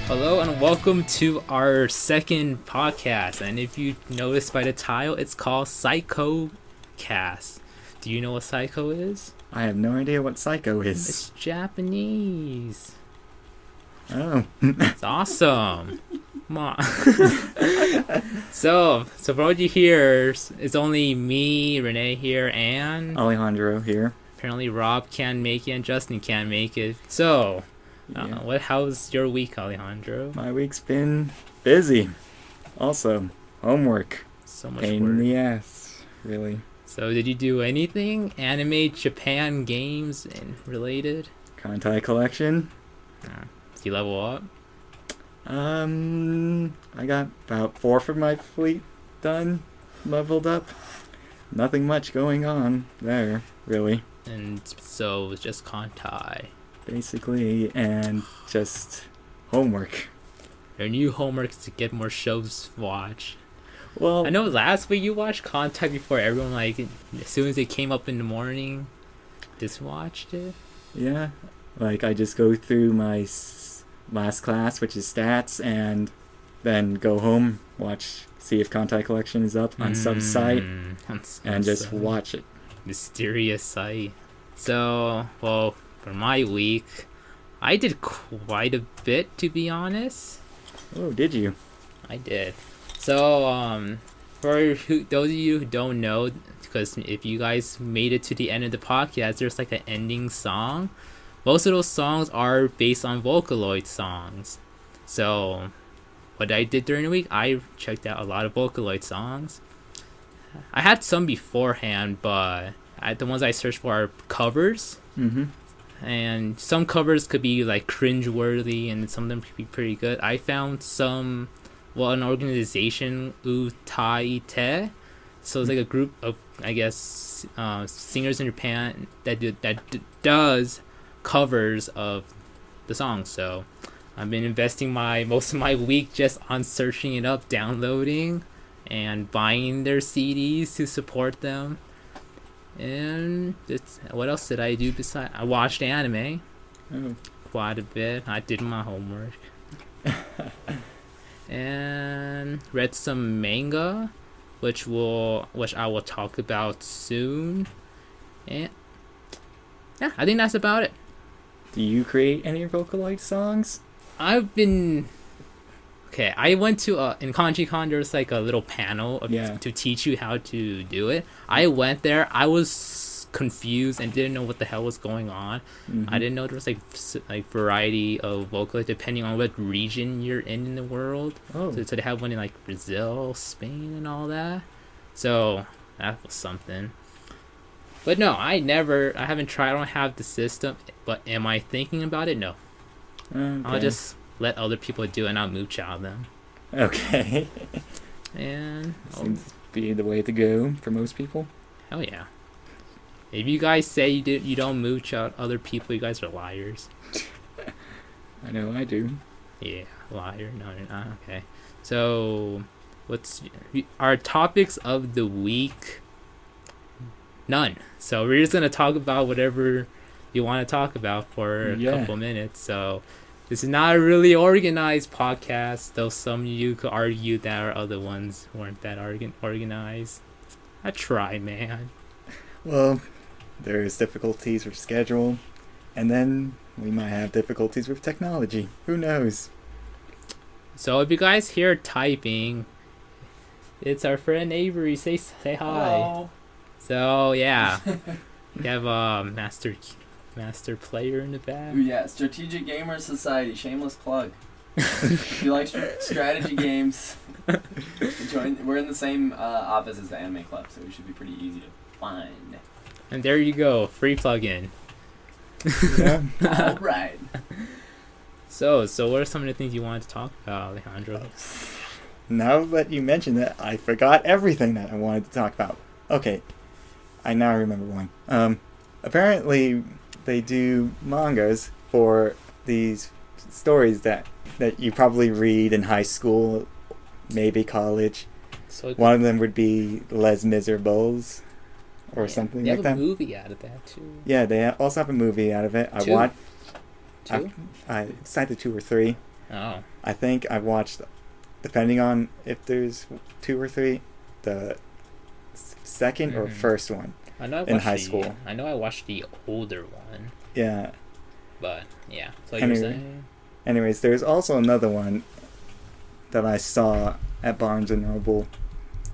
Hello and welcome to our second podcast. And if you noticed by the title, it's called Psycho Cast. Do you know what Psycho is? I have no idea what Psycho is. It's Japanese. Oh. It's awesome. Come on. So for what you hear, it's only me, Renee here, and Alejandro here. apparently Rob can't make it and Justin can't make it. So, Yeah. how's your week, Alejandro? My week's been busy. Also, homework. So much Pain work. in the ass, really. So did you do anything? Anime, Japan, games, and related? Kantai collection. Did you level up? I got about 4 from my fleet done, leveled up. Nothing much going on there, really. And so it's just Kantai. Basically, and just homework. Your new homework is to get more shows to watch. Well, I know last week you watched Kantai before everyone, like, as soon as it came up in the morning, just watched it. yeah. Like, I just go through my last class, which is stats, and then go home, see if Kantai Collection is up on some site, and just watch it. Mysterious site. So, well, for my week, I did quite a bit, to be honest. Oh, did you? I did. So, for those of you who don't know, because if you guys made it to the end of the podcast, there's like an ending song. Most of those songs are based on Vocaloid songs. So, what I did during the week, I checked out a lot of Vocaloid songs. I had some beforehand, but the ones I searched for are covers. Mm-hmm. And some covers could be like cringe-worthy, and some of them could be pretty good. I found some, an organization, Utaite. So it's like a group of, I guess, singers in Japan that does covers of the songs. So I've been investing most of my week just on searching it up, downloading, and buying their CDs to support them. And what else did I do besides? I watched anime quite a bit. I did my homework. And read some manga, which I will talk about soon. And yeah, I think that's about it. Do you create any Vocaloid songs? I went to in Kanji-Con, there was like a little panel to teach you how to do it. I went there. I was confused and didn't know what the hell was going on. Mm-hmm. I didn't know there was like variety of Vocaloid depending on what region you're in the world. Oh. So they have one in like Brazil, Spain, and all that. So that was something. But no, I haven't tried. I don't have the system. But am I thinking about it? No. Okay. I'll just let other people do it and I'll mooch out them. Okay. And Seems to be the way to go for most people. hell yeah. If you guys say you don't mooch out other people, you guys are liars. I know I do. Yeah, liar. No, you're not. Okay. So, what's our topics of the week? None. So we're just gonna talk about whatever you want to talk about for a couple minutes. So this is not a really organized podcast, though some of you could argue that our other ones weren't that organized. I try, man. Well, there's difficulties with schedule, and then we might have difficulties with technology. Who knows? So if you guys hear typing, it's our friend Avery. Say hi. Hello. So yeah, we have a master player in the back. Ooh, yeah, Strategic Gamers Society, shameless plug. If you like strategy games, join. We're in the same office as the Anime Club, so we should be pretty easy to find. And there you go, free plug-in. Yeah. All right. So what are some of the things you wanted to talk about, Alejandro? Now that you mentioned it, I forgot everything that I wanted to talk about. Okay, I now remember one. Apparently, they do mangas for these stories that you probably read in high school, maybe college. So One of them would be Les Miserables, or something they like have that. a movie out of that too. Yeah, they also have a movie out of it. Two? I watched. I decided 2 or 3. Oh. I think I watched, depending on if there's 2 or 3, the second or first one I know I in watched high school. I know I watched the older one, Yeah. but yeah. So you're saying? Anyways, there's also another one that I saw at Barnes and Noble.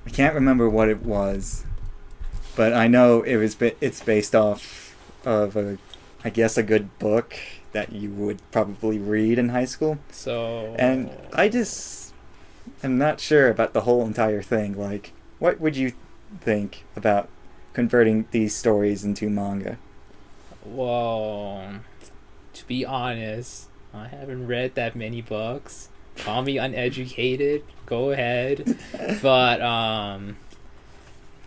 I can't remember what it was, but I know it's based off of I guess a good book that you would probably read in high school. So. And I just am not sure about the whole entire thing. Like, what would you think about converting these stories into manga? Well, to be honest, I haven't read that many books. Call me uneducated. Go ahead. But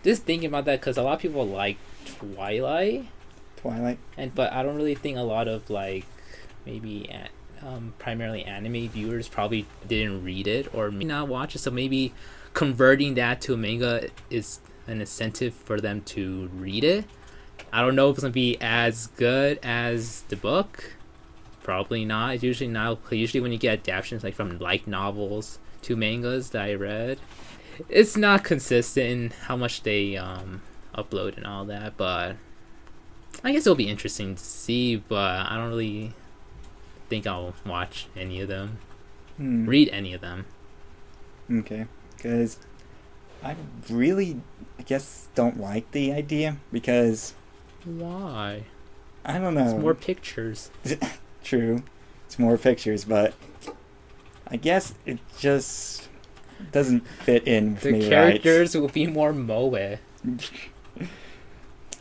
just thinking about that, because a lot of people like Twilight, but I don't really think a lot of like maybe primarily anime viewers probably didn't read it or may not watch it. So maybe converting that to a manga is an incentive for them to read it. I don't know if it's gonna be as good as the book. Probably not. It's usually not. Usually when you get adaptations like from light novels to mangas that I read, it's not consistent in how much they upload and all that. But I guess it'll be interesting to see. But I don't really think I'll watch any of them, read any of them. Okay, because I really, I guess, don't like the idea because... Why? I don't know. It's more pictures. True. It's more pictures, but I guess it just doesn't fit in with me right. The characters will be more moe.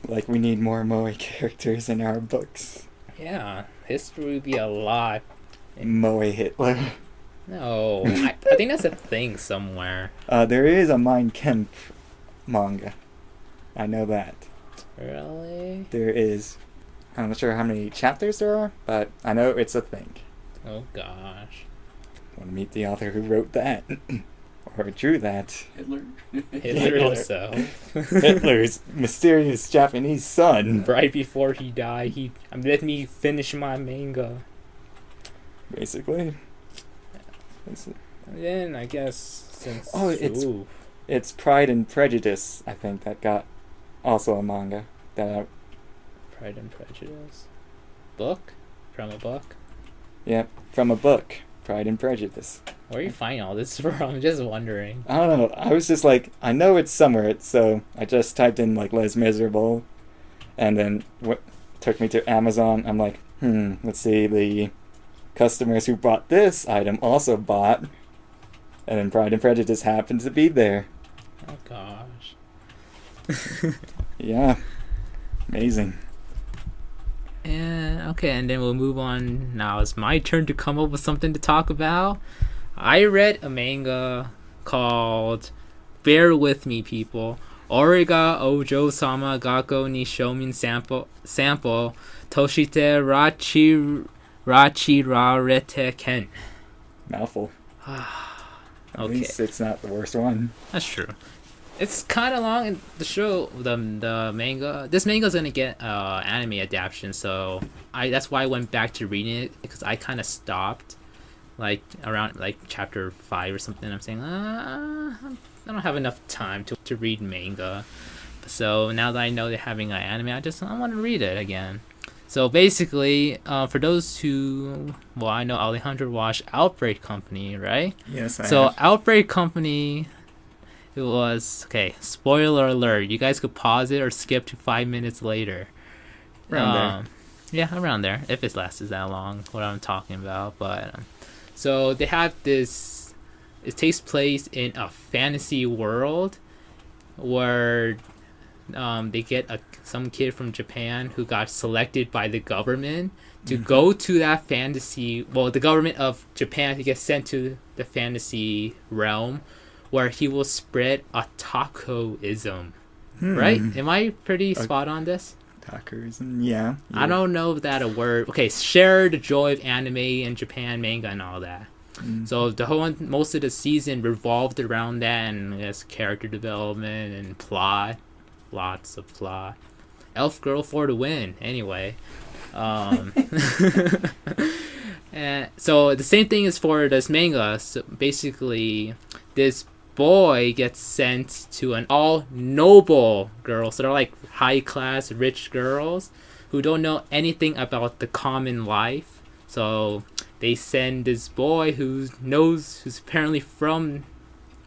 Like, we need more moe characters in our books. Yeah, history would be a lot. Moe Hitler. No, I think that's a thing somewhere. There is a Mein Kampf manga. I know that. Really? There is. I'm not sure how many chapters there are, but I know it's a thing. Oh gosh. Want to meet the author who wrote that? Or drew that? Hitler himself. Hitler's mysterious Japanese son. Right before he died, he let me finish my manga. Basically. And then I guess since it's Pride and Prejudice, I think, that got also a manga that Pride and Prejudice book from a book. Yep, from a book, Pride and Prejudice. Where are you finding all this from? I'm just wondering. I don't know. I was just like, I know it's somewhere, so I just typed in like Les Miserables, and then what took me to Amazon. I'm like, let's see, the customers who bought this item also bought, and then Pride and Prejudice happened to be there. Oh gosh. Yeah, amazing. And okay, and then we'll move on. Now it's my turn to come up with something to talk about. I read a manga called Bear With Me, People. Origa Ojo Sama Gakko ni Shomin Sample Toshite Rachi Rarete Ken. Mouthful. Okay. At least it's not the worst one. That's true. It's kind of long in the show, the manga. This manga is gonna get anime adaptation, so that's why I went back to reading it, because I kind of stopped, like around like chapter 5 or something. I'm saying, I don't have enough time to read manga. So now that I know they're having an anime, I want to read it again. So basically, for those who, well, I know Alejandro watched Outbreak Company, right? Yes, I So have. Outbreak Company. It was, okay, spoiler alert. You guys could pause it or skip to 5 minutes later. Around there. Yeah, around there. If it lasts that long, what I'm talking about. But so they have this. It takes place in a fantasy world where they get some kid from Japan who got selected by the government to go to that fantasy. Well, the government of Japan to get sent to the fantasy realm, where he will spread otakuism. Right? Am I pretty spot on this? Otakuism, yeah. I don't know if that a word. Okay, share the joy of anime and Japan manga and all that. So most of the season revolved around that, and there's character development and plot. Lots of plot. Elf Girl for the win, anyway. And so the same thing is for this manga. So basically, this boy gets sent to an all noble girl. So they're like high class, rich girls who don't know anything about the common life. So they send this boy who's apparently from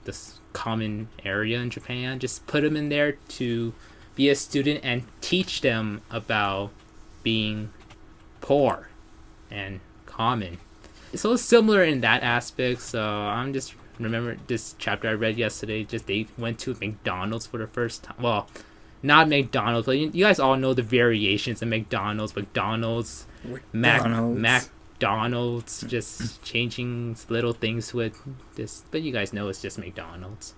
this common area in Japan. Just put him in there to be a student and teach them about being poor and common. So it's similar in that aspect. So I'm just remember this chapter I read yesterday. Just they went to McDonald's for the first time. Well, not McDonald's, but you guys all know the variations of McDonald's, McDonald's, just changing little things with this. But you guys know it's just McDonald's.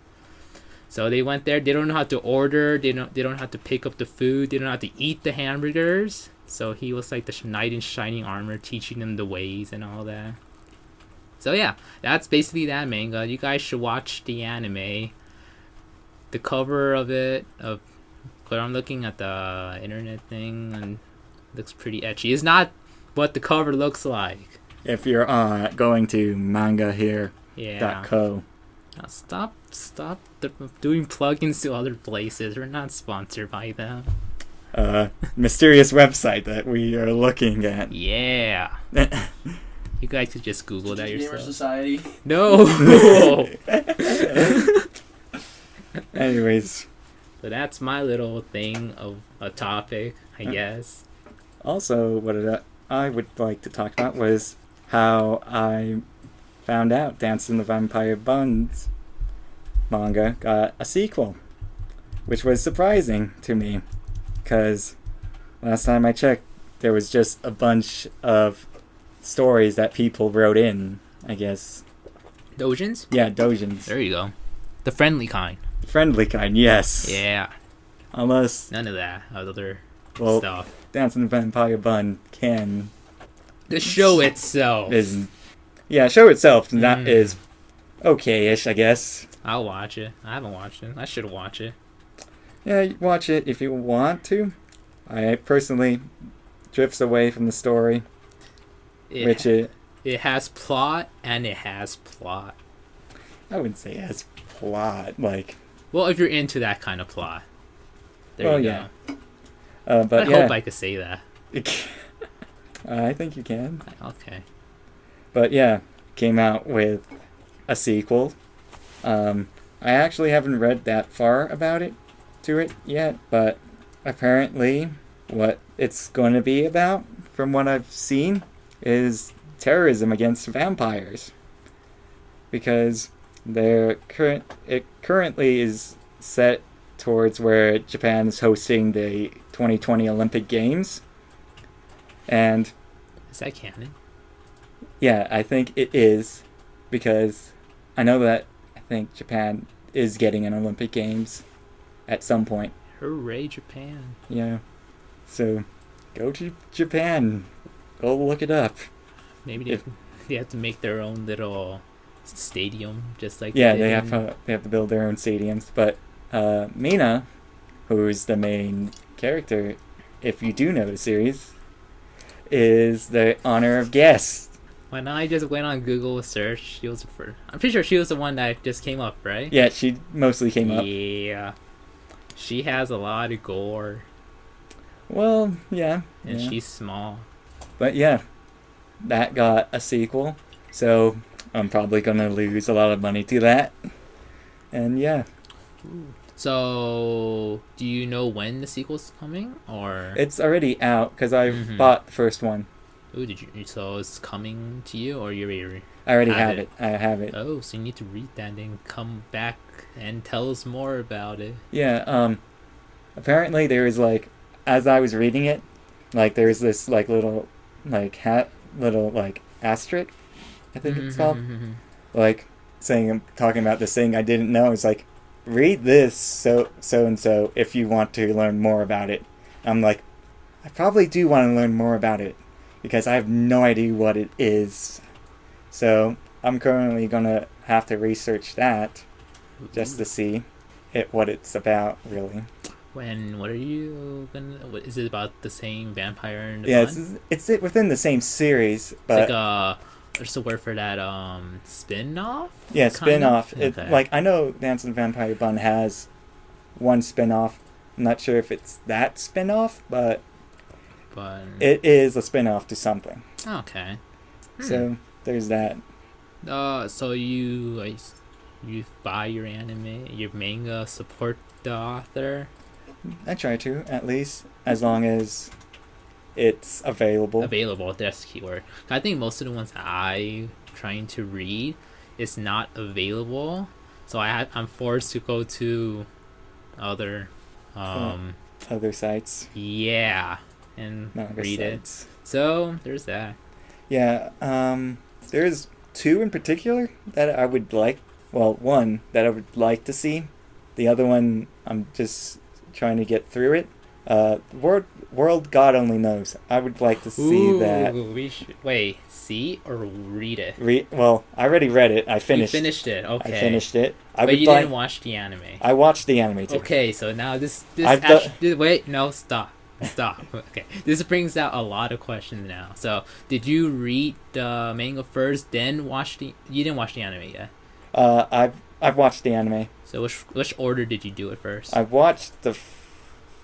So they went there. They don't know how to order. They don't know how to pick up the food. They don't know how to eat the hamburgers. So he was like the knight in shining armor, teaching them the ways and all that. So yeah, that's basically that manga. You guys should watch the anime. The cover of it, but I'm looking at the internet thing and it looks pretty ecchi. It's not what the cover looks like. If you're going to manga here. Yeah. .co. Now stop doing plugins to other places. We're not sponsored by them. Mysterious website that we are looking at. Yeah. You guys could just Google that yourself. Gamer Society. No. Anyways. So that's my little thing of a topic, I guess. Also, what I would like to talk about was how I found out Dance in the Vampire Buns manga got a sequel, which was surprising to me, because last time I checked, there was just a bunch of stories that people wrote in, I guess. Dojins? Yeah, dojins. There you go. The friendly kind. Friendly kind, yes. Yeah. Unless... None of that other stuff. Dance in the Vampire Bun can... The show itself. Show itself that is okay-ish, I guess. I'll watch it. I haven't watched it. I should watch it. Yeah, watch it if you want to. I personally drifts away from the story. It has plot and it has plot. I wouldn't say it has plot, like... Well, if you're into that kind of plot. There you go. But I hope I could say that. I think you can. Okay. But yeah, came out with a sequel. I actually haven't read that far about it yet, but apparently what it's going to be about, from what I've seen, is terrorism against vampires. Because it currently is set towards where Japan is hosting the 2020 Olympic Games. And is that canon? Yeah, I think it is, because I know that I think Japan is getting an Olympic Games at some point. Hooray, Japan. Yeah. So, go to Japan. Go look it up. Maybe they have to make their own little stadium, just like they have to build their own stadiums. But Mina, who's the main character, if you do know the series, is the honor of guest. When I just went on Google search, she was I'm pretty sure she was the one that just came up, right? Yeah, she mostly came up. Yeah. She has a lot of gore. Well, yeah. And she's small. But yeah, that got a sequel. So I'm probably going to lose a lot of money to that. And yeah. So, do you know when the sequel's coming, or? It's already out, because I bought the first one. Oh, did you? So it's coming to you, or you already? I already have it. I have it. Oh, so you need to read that and come back and tell us more about it. Yeah. Apparently there is as I was reading it, there's this little asterisk, I think it's called, talking about this thing I didn't know. It's like, read this so and so if you want to learn more about it. I'm like, I probably do want to learn more about it, because I have no idea what it is. So I'm currently gonna have to research that just to see what it's about, really. What are you gonna? What is it about the same vampire and the Yeah, bun? it's within the same series, It's but like what's the word for that? Spin-off? yeah, Kind of? spin-off. It, Okay. like I know Dance of the Vampire Bun has one spin-off. I'm not sure if it's that spin-off, but But it is a spin-off to something. okay. So there's that. So you buy your anime, your manga, support the author. I try to, at least, as long as it's available. Available, that's the keyword. I think most of the ones I trying to read is not available, so I'm forced to go to other Other sites. yeah, and Manga read sites. it. So there's that. Yeah, there's two in particular that I would like. Well, one that I would like to see. The other one, I'm just trying to get through it. World God Only Knows. I would like to see that. We should wait, see or read it. Well, I already read it. I finished. You finished it. Okay. I finished it. But you didn't watch the anime. I watched the anime too. Okay, so now this I've wait, no, stop. Okay, this brings out a lot of questions now. So, did you read the manga first, then you didn't watch the anime yet? I've watched the anime. So which order did you do it first? I've watched the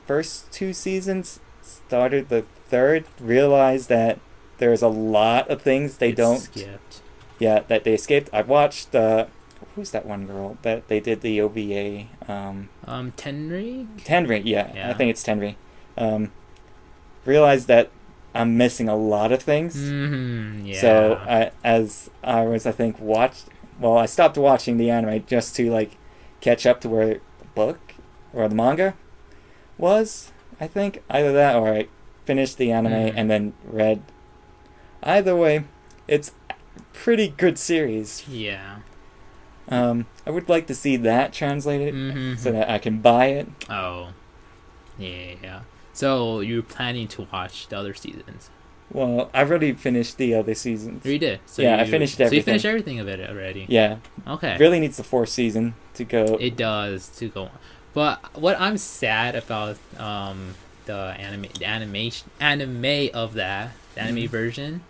first two seasons, started the third, realized that there's a lot of things they don't. Skipped. Yeah, that they skipped. I've watched who's that one girl that they did the OVA? Tenri? Tenri, yeah. Yeah. I think it's Tenri. Realized that I'm missing a lot of things. Yeah. So I think I stopped watching the anime just to like catch up to where the book or the manga was. I think either that or I finished the anime and then read. Either way, it's a pretty good series. Yeah. I would like to see that translated Mm-hmm. so that I can buy it. Oh. Yeah. So you're planning to watch the other seasons? Well, I've already finished the other seasons. You did. So Yeah, I finished So you everything. finished everything of it already. Yeah. Okay. Really needs the fourth season to go. It does to go on. But what I'm sad about the anime of that the anime version,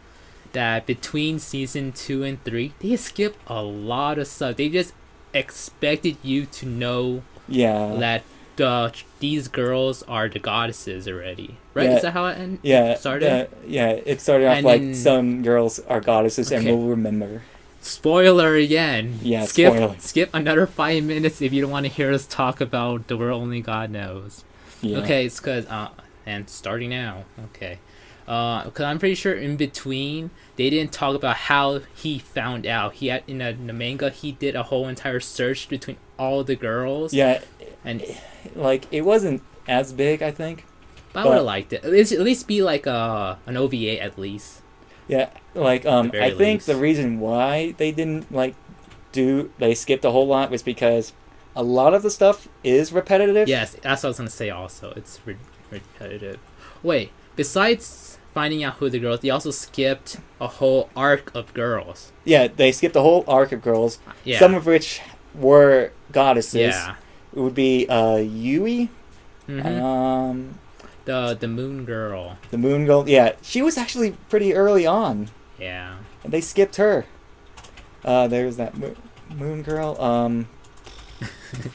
that between season 2 and 3 they skip a lot of stuff. They just expected you to know Yeah. that these girls are the goddesses already, right? Yeah. Is that how it Yeah. started? It started off And like then- some girls are goddesses and Okay. will remember. Spoiler again. Yeah, spoiler. Skip another 5 minutes if you don't want to hear us talk about the world only God knows. Yeah. Okay, it's because and starting now. Okay, because I'm pretty sure in between they didn't talk about how he found out. He had in the manga he did a whole entire search between all the girls. Yeah. and Like it wasn't as big, I think. I would have liked it. At least be like an OVA at least. Yeah. Like At the very I think least. the reason why they didn't they skipped a whole lot was because a lot of the stuff is repetitive. Yes, that's what I was gonna say. Also, it's repetitive. Wait, besides finding out who the girls, they also skipped a whole arc of girls. Yeah, they skipped a whole arc of girls. Yeah. Some of which were goddesses. Yeah. It would be Yui. Mm-hmm. The moon girl. The moon girl. Yeah, she was actually pretty early on. Yeah. And they skipped her. There's that moon girl.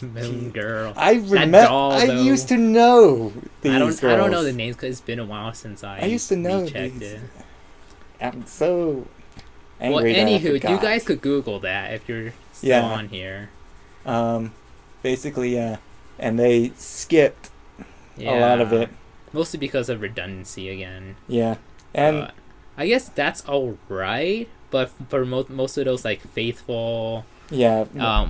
Moon girl. I remember. doll, I though. used to know these girls. I don't know the names because it's been a while since I used to know rechecked these. it. I'm so Well, angry that I anywho, you forgot. guys could Google that if you're still Yeah. on here. Basically, yeah, and they skipped Yeah. a lot of it. Mostly because of redundancy again. Yeah, and I guess that's all right. But for most of those like faithful, yeah,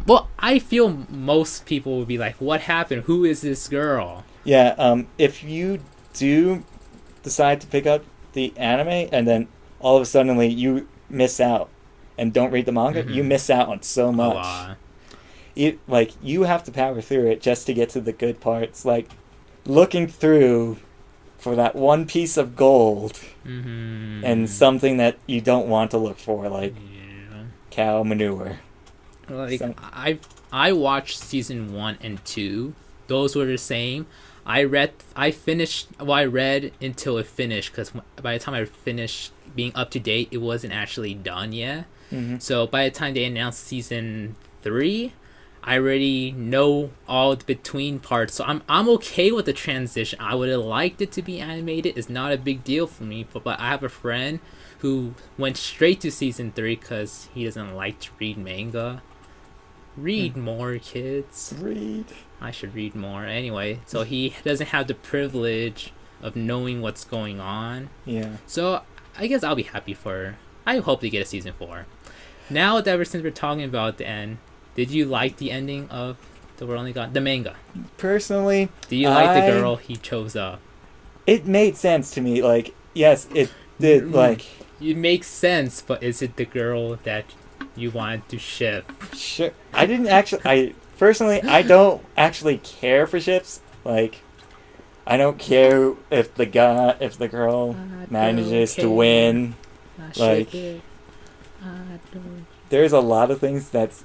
well, I feel most people would be like, "What happened? Who is this girl?" yeah. If you do decide to pick up the anime and then all of a sudden you miss out and don't read the manga, Mhm. you miss out on so A much. lot. You have to power through it just to get to the good parts. Like looking through for that one piece of gold Mm-hmm. and something that you don't want to look for, like Yeah. cow manure. Like So- I watched season 1 and 2. Those were the same. I read until it finished, because by the time I finished being up to date, it wasn't actually done yet. Mm-hmm. So by the time they announced season 3, I already know all the between parts. So I'm okay with the transition. I would have liked it to be animated. It's not a big deal for me. But I have a friend who went straight to season 3 because he doesn't like to read manga. Read more, kids. Read. I should read more. Anyway, so he doesn't have the privilege of knowing what's going on. Yeah. So I guess I'll be happy for... I hope they get a season 4. Now, since we're talking about the end, did you like the ending of the World Only God, the manga? Personally, Do you like the girl he chose up? It made sense to me. Like, yes, it did. Like, It makes sense, but is it the girl that you wanted to ship? sure. I didn't actually. Personally, I don't actually care for ships. Like, I don't care if the girl manages to win. Like, there's a lot of things that's,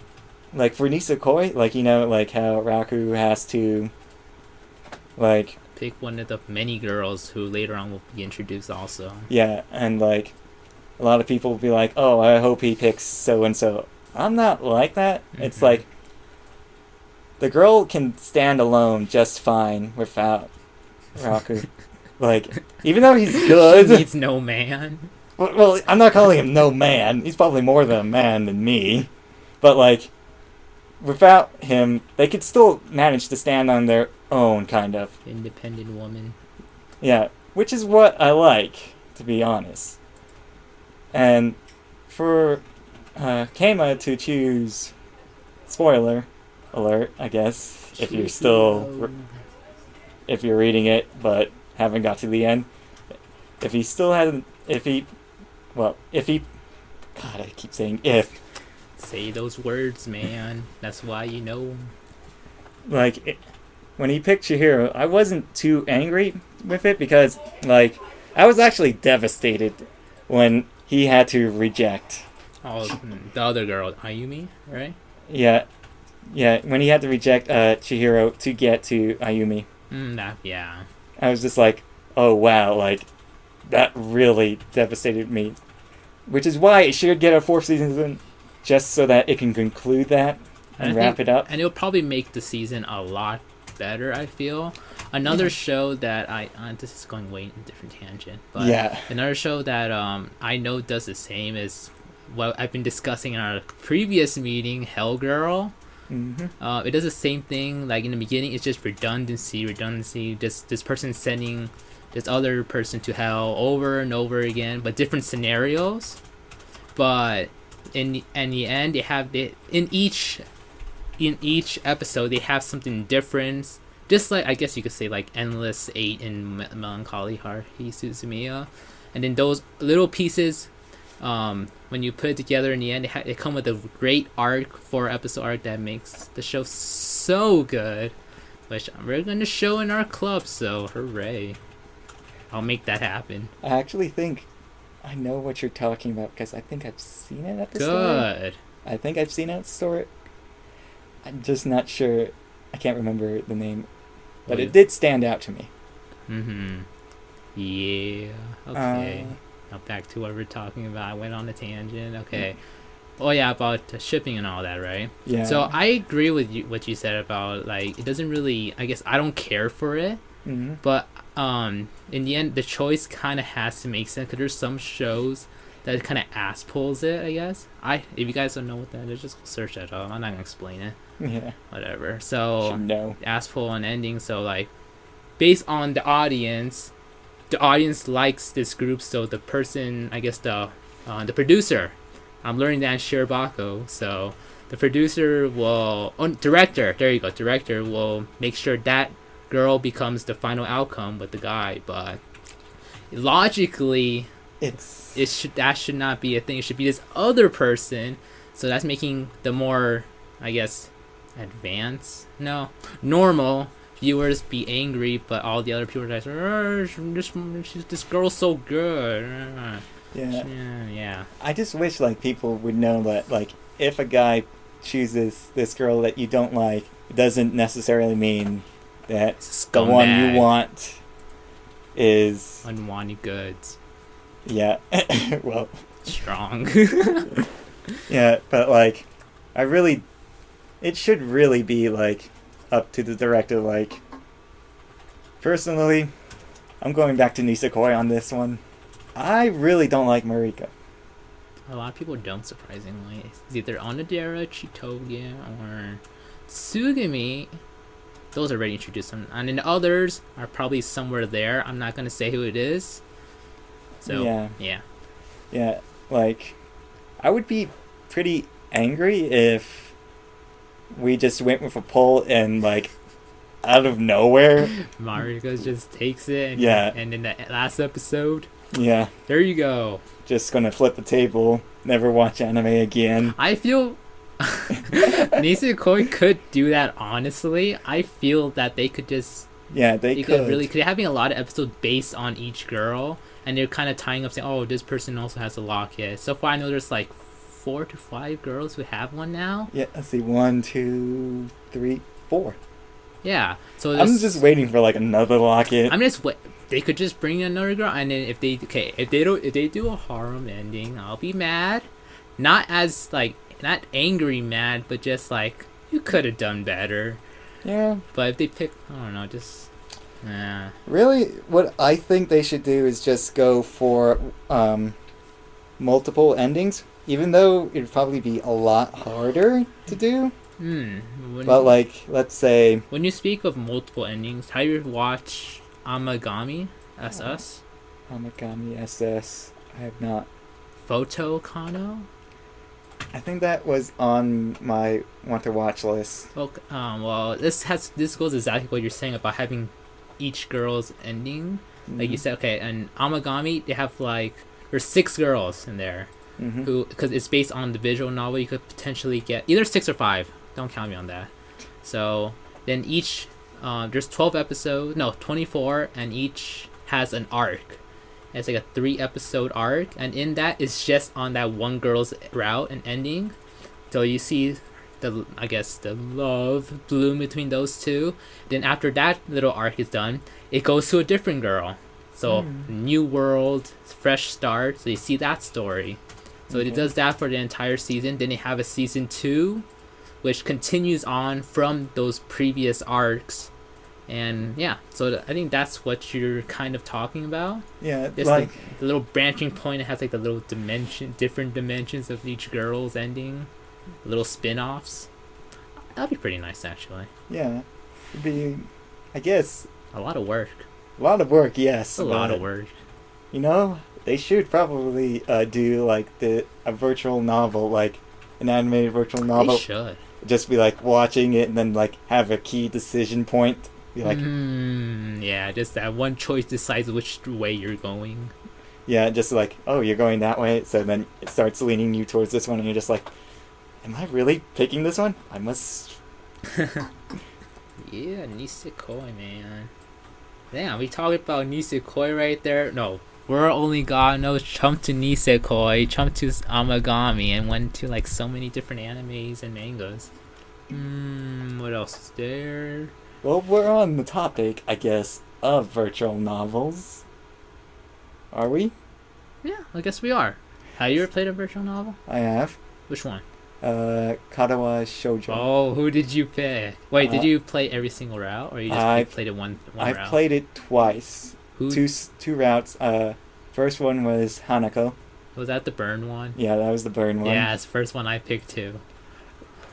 like, for Nisekoi, like, you know, like how Raku has to, like, pick one of the many girls who later on will be introduced also. yeah, and like a lot of people will be like, oh, I hope he picks so and so. I'm not like that. It's like the girl can stand alone just fine without Raku. Like, even though he's good, She needs no man. well, I'm not calling him no man. He's probably more than a man than me. But like, without him, they could still manage to stand on their own, kind of. Independent woman. Yeah, which is what I like, to be honest. And for Keima to choose, spoiler alert, I guess, if you're still, if you're reading it but haven't got to the end, if he, God, I keep saying if. Say those words, man. That's why you know. Like, when he picked Chihiro, I wasn't too angry with it because, like, I was actually devastated when he had to reject. Oh, the other girl, Ayumi, right? Yeah, when he had to reject Chihiro to get to Ayumi. Yeah. I was just like, oh wow, like, that really devastated me. Which is why it should get a 4th season, just so that it can conclude that and wrap it up. And it'll probably make the season a lot better, I feel. Another show that this is going way in a different tangent, but another show that I know does the same is what I've been discussing in our previous meeting, Hell Girl. It does the same thing. Like, in the beginning, it's just redundancy. This person sending this other person to hell over and over again, but different scenarios. But in the end, they have in each episode they have something different. Just like, I guess you could say, like Endless 8 in Melancholy Heart Suzumiya. And then those little pieces, when you put it together in the end, they come with a great arc, 4-episode arc that makes the show so good, which we're going to show in our club, so hooray. I'll make that happen. I actually think I know what you're talking about because I think I've seen it at the store. Good. I think I've seen it at the store. I'm just not sure. I can't remember the name. But it did stand out to me. Yeah. Okay. Now back to what we're talking about. I went on a tangent. Okay. Oh yeah, about shipping and all that, right? Yeah. So I agree with you what you said about, like, it doesn't really, I guess I don't care for it. But in the end, the choice kind of has to make sense because there's some shows that kind of ass pulls it, I guess. If you guys don't know what that is, just search that up. I'm not gonna explain it. Yeah. Whatever. So no. ass pull on ending. So, like, based on the audience likes this group. So the person, I guess the producer, I'm learning that in Shirobako. So the producer director will make sure that girl becomes the final outcome with the guy. But logically, that should not be a thing. It should be this other person. So that's making the more, I guess, normal viewers be angry, but all the other people are like, this girl's so good. Yeah. I just wish, like, people would know that, like, if a guy chooses this girl that you don't like, it doesn't necessarily mean that the one you Scumbag. want is Unwanted goods. yeah. Well, Strong. yeah, but like, it should really be like up to the director. Like, personally, I'm going back to Nisekoi on this one. I really don't like Marika. A lot of people don't, surprisingly. It's either Onodera, Chitoge, or Tsugumi. Those are already introduced. And then the others are probably somewhere there. I'm not going to say who it is. So, yeah. Yeah, like, I would be pretty angry if we just went with a poll and, like, out of nowhere. Marika just takes it. And, Yeah. And in the last episode, Yeah, there you go. just gonna flip the table, never watch anime again. I feel Nisekoi could do that, honestly. I feel that they could just Yeah, they could. really could having a lot of episodes based on each girl, and they're kind of tying up saying, oh, this person also has a locket. So far I know there's like 4 to 5 girls who have one now. Yeah, let's see, 1, 2, 3, 4. Yeah, so I'm just waiting for like another locket. they could just bring in another girl, and then if they do a harem ending, I'll be mad. Not as like, not angry mad, but just like, you could have done better. Yeah. But if they pick, I don't know, just Really, what I think they should do is just go for multiple endings, even though it'd probably be a lot harder to do. But like, let's say when you speak of multiple endings, have you watched Amagami SS? Amagami SS, I have not. Photo Kano? I think that was on my want to watch list. Well, this goes exactly what you're saying about having each girl's ending. Like you said, okay, and Amagami, they have like, there's 6 girls in there who, because it's based on the visual novel, you could potentially get either 6 or 5. Don't count me on that. So then each, there's 12 episodes, no, 24, and each has an arc. It's like a 3-episode arc, and in that, it's just on that one girl's route and ending. So you see the love bloom between those two. Then after that little arc is done, it goes to a different girl. So new world, fresh start. So you see that story. So it does that for the entire season. Then they have a season 2, which continues on from those previous arcs. And yeah, so I think that's what you're kind of talking about. Yeah, Just like the little branching point. It has like the little different dimensions of each girl's ending, little spin-offs. That'd be pretty nice, actually. yeah, it'd be, I guess, A lot of work. a lot of work. Yes, A lot but, of work. You know, they should probably do like a virtual novel, like an animated virtual They novel. should. Just be like watching it and then like have a key decision point. Be like, Yeah, just that one choice decides which way you're going. yeah, just like, oh, you're going that way. So then it starts leaning you towards this one, and you're just like, am I really picking this one? I must. Yeah, Nisekoi, man. Damn, we talked about Nisekoi right there. No, we're only God knows jumped to Nisekoi, jumped to Amagami, and went to like so many different animes and mangas. What else is there? Well, we're on the topic, I guess, of virtual novels. Are we? Yeah, I guess we are. Have you ever played a virtual novel? I have. Which one? Katawa Shoujo. Oh, who did you pick? Wait, did you play every single route, or you just played it one route? I've played it twice. Who Two routes. First one was Hanako. was that? The burn one? Yeah, that was the burn one. Yeah, it's the first one I picked too.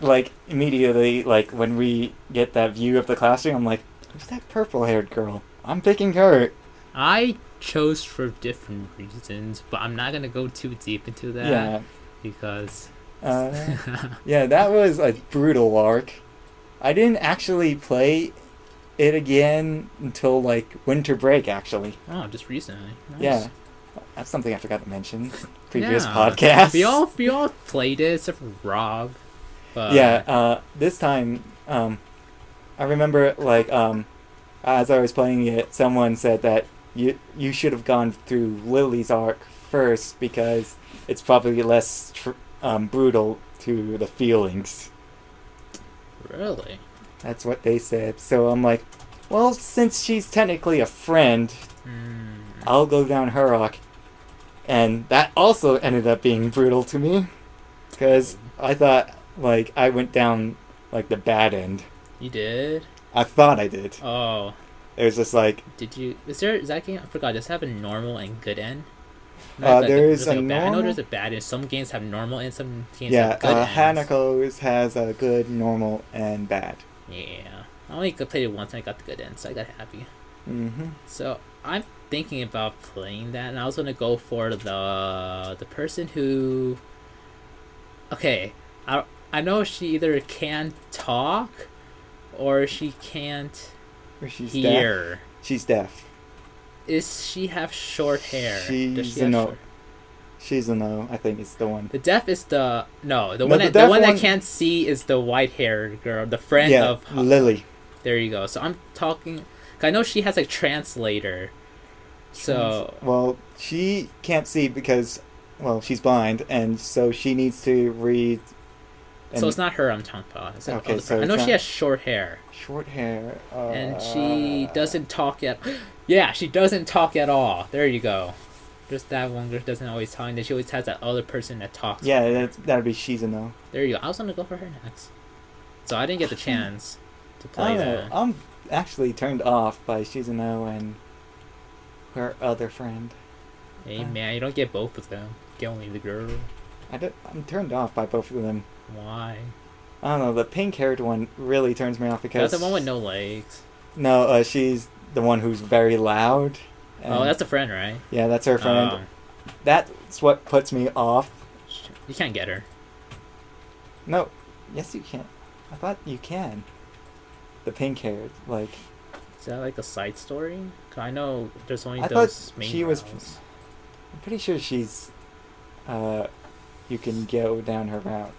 Like, immediately, like, when we get that view of the classroom, I'm like, who's that purple-haired girl? I'm picking her. I chose for different reasons, but I'm not gonna go too deep into that. Yeah. Because Yeah, that was a brutal arc. I didn't actually play it again until, like, winter break, actually. oh, just recently. Nice. Yeah. That's something I forgot to mention. Previous Yeah. podcast. We all played it except for Rob. But Yeah, this time, I remember, like, as I was playing it, someone said that you should have gone through Lily's arc first because it's probably less brutal to the feelings. Really? That's what they said. So I'm like, Well, since she's technically a friend, Mm. I'll go down her rock. And that also ended up being brutal to me. Because I thought, like, I went down, like, the bad end. You did? I thought I did. Oh. It was just like... Did you... Is that game... I forgot. Does it have a normal and good end? There's like a bad, I know normal... there's a bad end. Some games have normal and some games Yeah, have good ends. Hanako's has a good, normal, and bad. Yeah. I only played it once and I got the good end, so I got happy. Mm-hmm. So I'm thinking about playing that, and I was gonna go for the person who... Okay, I know she either can't talk or she can't Or she's hear. deaf. She's deaf. Is she have short hair? Does She's she a have no. short- She's a no. I think it's the one. The deaf is the no. The No, one the that deaf that one- can't see is the white haired girl, the friend Yeah, of. Lily. There you go. So I'm talking. I know she has a translator. So Well, she can't see because, well, she's blind, and so she needs to read. so it's not her I'm talking about. It's Okay, other so person. I know it's she not- has short hair. Short hair. And she doesn't talk at. Yeah, she doesn't talk at all. There you go. Just that one girl doesn't always talk, and then she always has that other person that talks. Yeah, that'd be she's a no. There you go. I was gonna go for her next, so I didn't get the chance to I play don't know. that. I'm actually turned off by she's a no and her other friend. Hey man, you don't get both of them. You get only the girl. I'm turned off by both of them. Why? I don't know. The pink-haired one really turns me off because That's the one with no legs. no, she's the one who's very loud. Oh, that's a friend, right? yeah, that's her friend. Oh, That's what puts me off. you can't get her. No, yes you can. I thought you can. The pink-haired, like Is that like a side story? 'Cause I know there's only I those thought main she was- routes. I'm pretty sure she's. You can go down her route.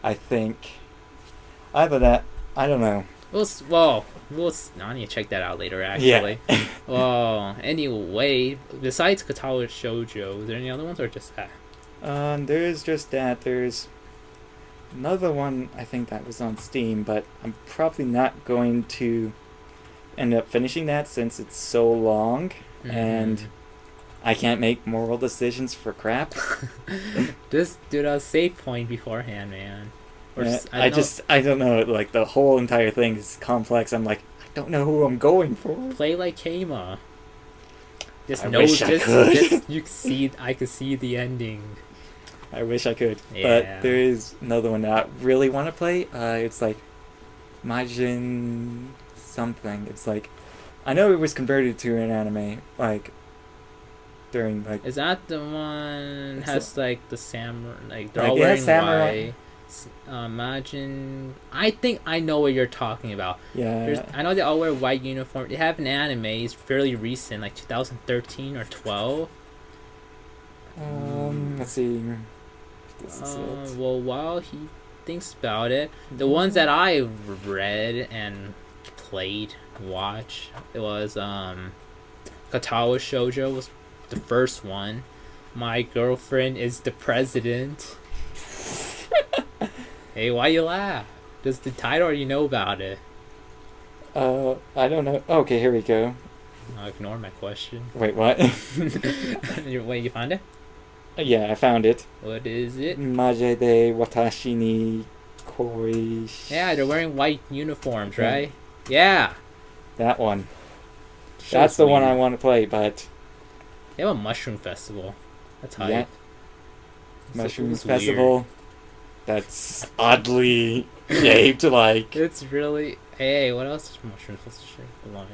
I think. Either that, I don't know. I need to check that out later, actually. Yeah. Well, anyway, besides Katawa Shoujo, is there any other ones or just that? There's just that. There's another one I think that was on Steam, but I'm probably not going to end up finishing that since it's so long and I can't make moral decisions for crap. Just do a save point beforehand, man. Or Yeah, just, I don't know. Like the whole entire thing is complex. I'm like, I don't know who I'm going for. play like Kama. Just I know, wish I just, could. just you see. I could see the ending. I wish I could, Yeah. but there is another one that I really want to play. It's like Majin something. It's like I know it was converted to an anime like during like Is that the one It's has like the samurai? Like they're Like, all it wearing has samurai. white. Imagine. I think I know what you're talking about. I know they all wear white uniform. They have an anime. It's fairly recent, like 2013 or 12. Let's see. This is it. Well, while he thinks about it, the ones that I read and played, watched, it was Katawa Shoujo was the first one. My girlfriend is the president. Hey, why you laugh? Does the title or you know about it? I don't know. Okay, here we go. I'll ignore my question. Wait, what? Wait, you found it? Yeah, I found it. What is it? Maje de watashi ni koi. Yeah, they're wearing white uniforms, Yeah. right? Yeah. That one. Show's That's the one I weird. want to play, but They have a mushroom festival. That's hype. Yeah. So Mushroom it's weird. Festival. That's oddly shaped like. It's really. Hey, what else is mushroom festival like?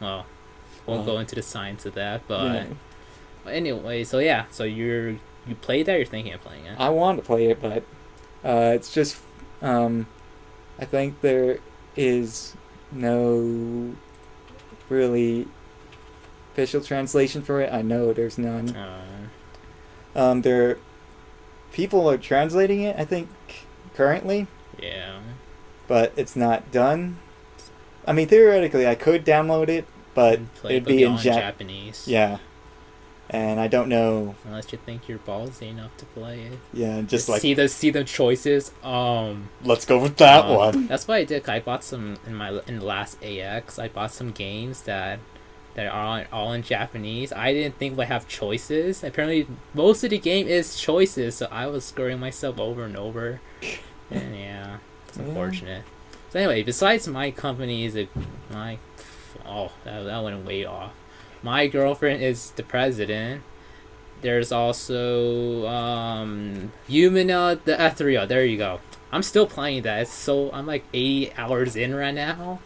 Well, won't go into the science of that, but Yeah. anyway. So yeah, so you played that. You're thinking of playing it. I want to play it, but it's just I think there is no really official translation for it. I know there's none. There people are translating it, I think, currently, Yeah. but it's not done. I mean, theoretically, I could download it, but Play, it'd but be in on Japanese. Yeah. and I don't know. Unless you think you're ballsy enough to play it. Yeah, just like see the choices. let's go with that one. That's what I did. I bought some in the last AX. I bought some games that are all in Japanese. I didn't think we'd have choices. Apparently, most of the game is choices, so I was screwing myself over and over. And yeah, it's unfortunate. So anyway, besides my company that went way off. My girlfriend is the president. There's also Yumina the Ethereal. There you go. I'm still playing that. I'm like 80 hours in right now.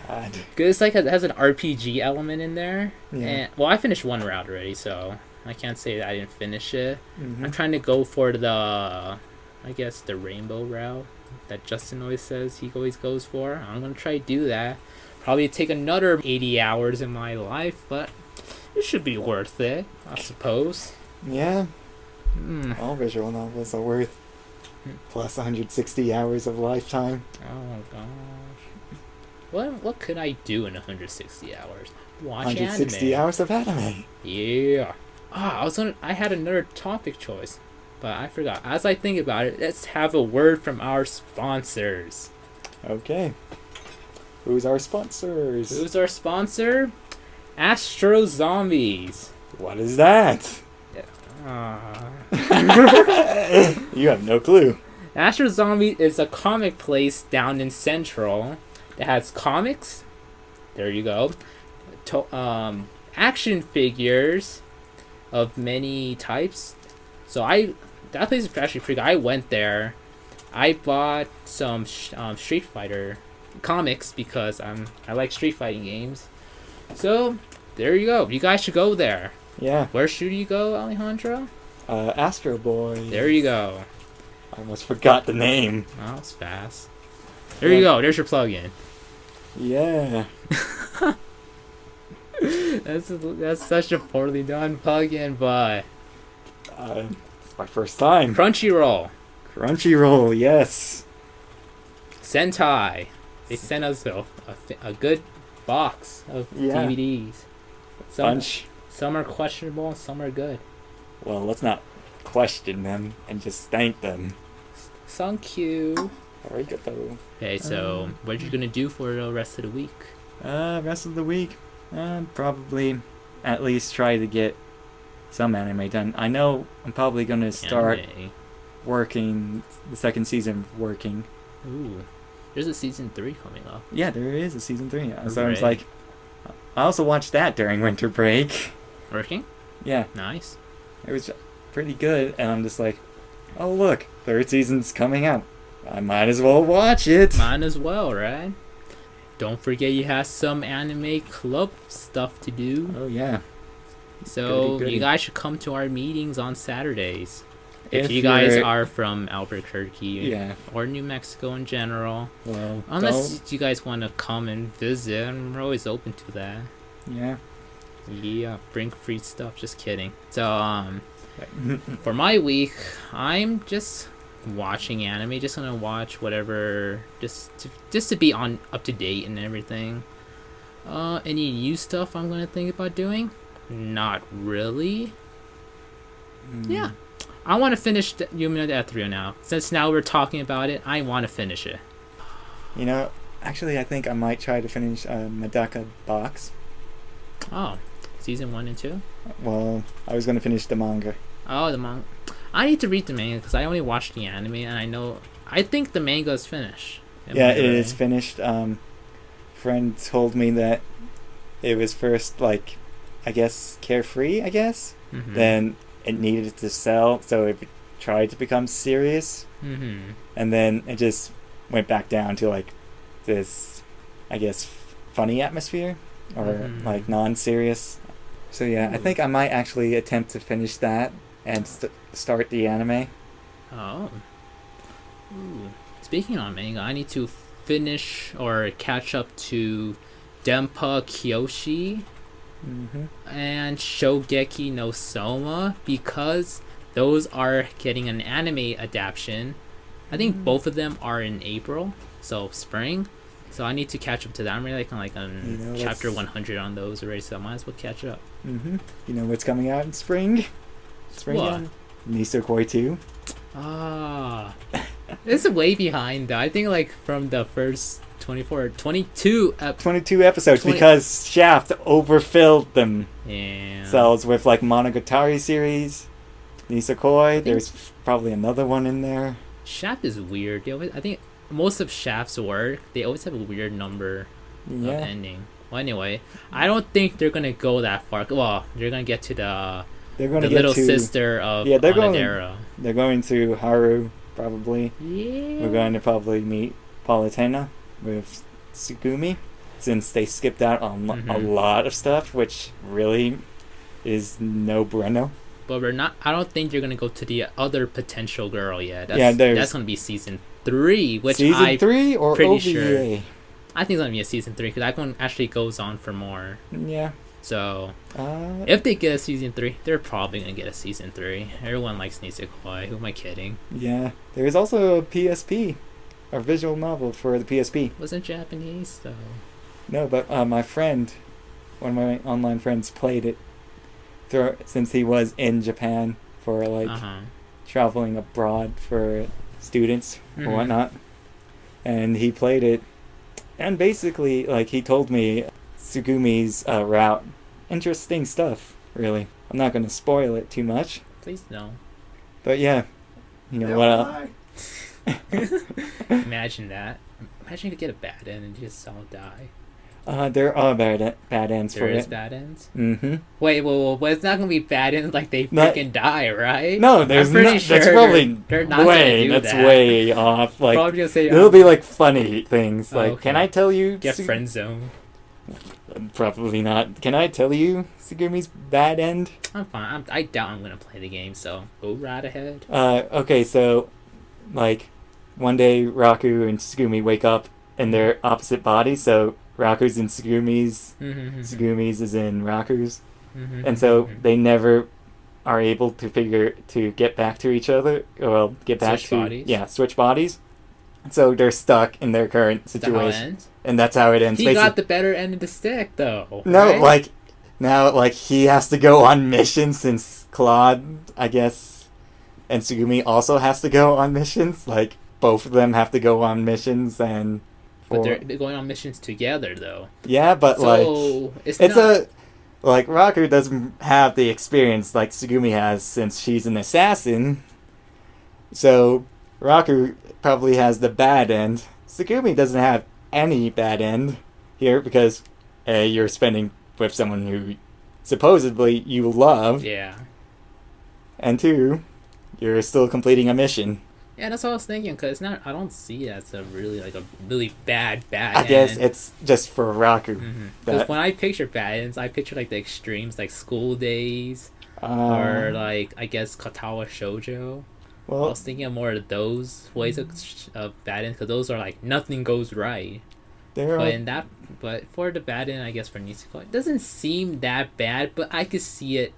God. Cause it's like it has an RPG element in there. Yeah. And I finished one route already, so I can't say that I didn't finish it. Mm-hmm. I'm trying to go for the rainbow route that Justin always says he always goes for. I'm gonna try to do that. Probably take another 80 hours in my life, but it should be worth it, I suppose. Yeah. All visual novels are worth plus 160 hours of lifetime. Oh gosh. What could I do in 160 hours? Watch 160 anime. hours of anime. Yeah. I had another topic choice, but I forgot. As I think about it, let's have a word from our sponsors. Okay. Who's our sponsors? Who's our sponsor? Astro Zombies. What is that? You have no clue. Astro Zombies is a comic place down in Central that has comics. There you go. Action figures of many types. So that place is actually pretty good. I went there. I bought some Street Fighter comics because I like Street Fighting games. So there you go. You guys should go there. Yeah. Where should you go, Alejandro? Astro Boy. There you go. I almost forgot the name. Oh, that was fast. There you go. There's your plug-in. Yeah. That's such a poorly done plug-in, but It's my first time. Crunchyroll, Crunchyroll, yes. Sentai. They sent us a good box of DVDs. Some are questionable and some are good. Well, let's not question them and just thank them. Thank you. Arigato. Okay, so what are you gonna do for the rest of the week? Rest of the week, probably at least try to get some anime done. I know I'm probably gonna start working the second season. Ooh, there's a season 3 coming up. Yeah, there is a season 3. So I was Hooray. like, I also watched that during winter break. Working? Yeah, Nice. it was pretty good, and I'm just like, oh look, third season's coming out. I might as well watch it. Mine as well, right? Don't forget you have some anime club stuff to do. Oh yeah. So Goody. you guys should come to our meetings on Saturdays. If If you guys you're- are from Albuquerque Yeah. or New Mexico in general. Well, Unless you guys want to come and visit, we're always open to that. yeah. Yeah, bring free stuff. Just kidding. So for my week, I'm just watching anime. Just gonna watch whatever, just to be up to date and everything. Any new stuff I'm gonna think about doing? Not really. Yeah, I want to finish Yumi no Ethereal now. Since now we're talking about it, I want to finish it. You know, actually, I think I might try to finish Medaka Box. Oh, season 1 and 2. Well, I was going to finish the manga. Oh, the manga. I need to read the manga because I only watched the anime and I think the manga is finished. Yeah, it is finished. Friend told me that it was first, like, I guess, carefree, I guess. Mm-hmm. Then it needed to sell, so it tried to become serious. Mm-hmm. And then it just went back down to, like, this, I guess, funny atmosphere. Or, like, non-serious. So, yeah, I think I might actually attempt to finish that and start the anime. Oh. Ooh. Speaking on manga, I need to finish or catch up to Denpa Kyoshi and Shogeki no Soma because those are getting an anime adaptation. I think both of them are in April, so spring. So I need to catch up to that. I'm really like on chapter what's- 100 on those already, so I might as well catch up. You know what's coming out in spring? What? Nisekoi 2. Ah, it's way behind though. I think like from the first 24 or 22 22 episodes 20 because Shaft overfilled them. Yeah. Cells with like Monogatari series, Nisekoi. There's probably another one in there. Shaft is weird. I think most of Shaft's work, they always have a weird number of Yeah. ending. Well, anyway, I don't think they're gonna go that far. Well, they're gonna get to the They're going to get little to sister of Yeah, they're going- Onodera. They're going to Haru probably. Yeah. We're going to probably meet Palutena with Tsugumi since they skipped out on a lot of stuff, which really is no bueno. But we're not. I don't think you're gonna go to the other potential girl yet. Yeah, that's gonna be season 3, which Season 3 or pretty OVA? sure. I think it's gonna be a season 3 because that one actually goes on for more. Yeah. So if they get a season 3, they're probably gonna get a season 3. Everyone likes Nisekoi. Who am I kidding? Yeah. There is also a PSP, a visual novel for the PSP. Wasn't Japanese though. No, but my friend, one of my online friends, played it since he was in Japan for like traveling abroad for students or whatnot, and he played it, and basically like he told me Tsugumi's route. Interesting stuff, really. I'm not going to spoil it too much, Please no. but yeah, you know what? Imagine that. Imagine you could get a bad end and you just all die. There are bad ends There for is it. bad ends? Mm-hmm. Wait, well, it's not gonna be bad ends like they Not- freaking die, right? No, there's I'm pretty not. sure That's probably they're not way. gonna do That's that. way off. Like Probably gonna say it'll be like funny things. Like, okay. can I tell you? get friend zone. Probably not. Can I tell you Tsugumi's bad end? I'm fine. I doubt I'm gonna play the game, so go right ahead. Okay, so like one day Raku and Tsugumi wake up in their opposite bodies. So Raku's in Tsugumi's, Tsugumi's is in Raku's, and so they never are able to get back to each other. Well, get back Switch to bodies? switch bodies. So they're stuck in their current Is that how it situation, ends? and that's how it ends. He basically. got the better end of the stick, though. No, right? like now, like he has to go on missions since Claude, I guess, and Tsugumi also has to go on missions. Like both of them have to go on missions, and But they're going on missions together, though. yeah, but So like it's it's not, like Raku doesn't have the experience like Tsugumi has since she's an assassin. So Raku probably has the bad end. Tsugumi doesn't have any bad end here because A, you're spending with someone who supposedly you love, yeah. and 2, you're still completing a mission. Yeah, that's what I was thinking. Cause it's not. I don't see it as a really bad I guess end. it's just for Raku. Because that- when I picture bad ends, I picture like the extremes, like school days, or or like I guess Katawa Shoujo. I well, was thinking of more of those ways of bad ends, because those are like nothing goes right. there But are but for the bad end, I guess for Nisekoi, it doesn't seem that bad, but I could see it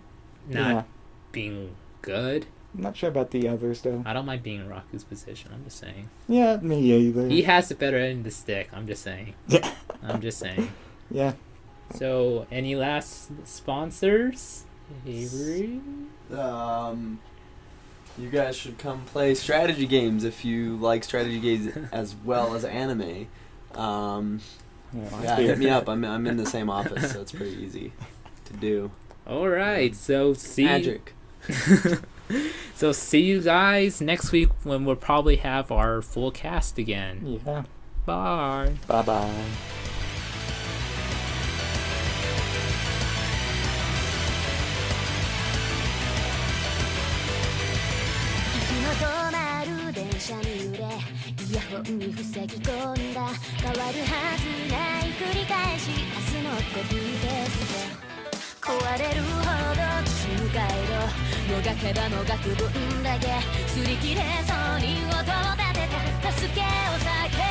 not yeah. being good. I'm not sure about the others though. I don't mind being in Raku's position. I'm just saying. Yeah, me either. He has the better end of the stick. I'm just saying. Yeah. I'm just saying. Yeah. So, any last sponsors? Avery? You guys should come play strategy games if you like strategy games as well as anime. Yeah, hit me up. I'm in the same office, so it's pretty easy to do. All right. So see. Magic. So see you guys next week when we'll probably have our full cast again. Yeah. Bye. Bye bye. 止まる電車に揺れイヤホンに塞ぎ込んだ変わるはずない繰り返し明日のコピーペースト壊れるほど進回路もがけばもがく分だけ擦り切れそうに音を立てた助けを叫ぶ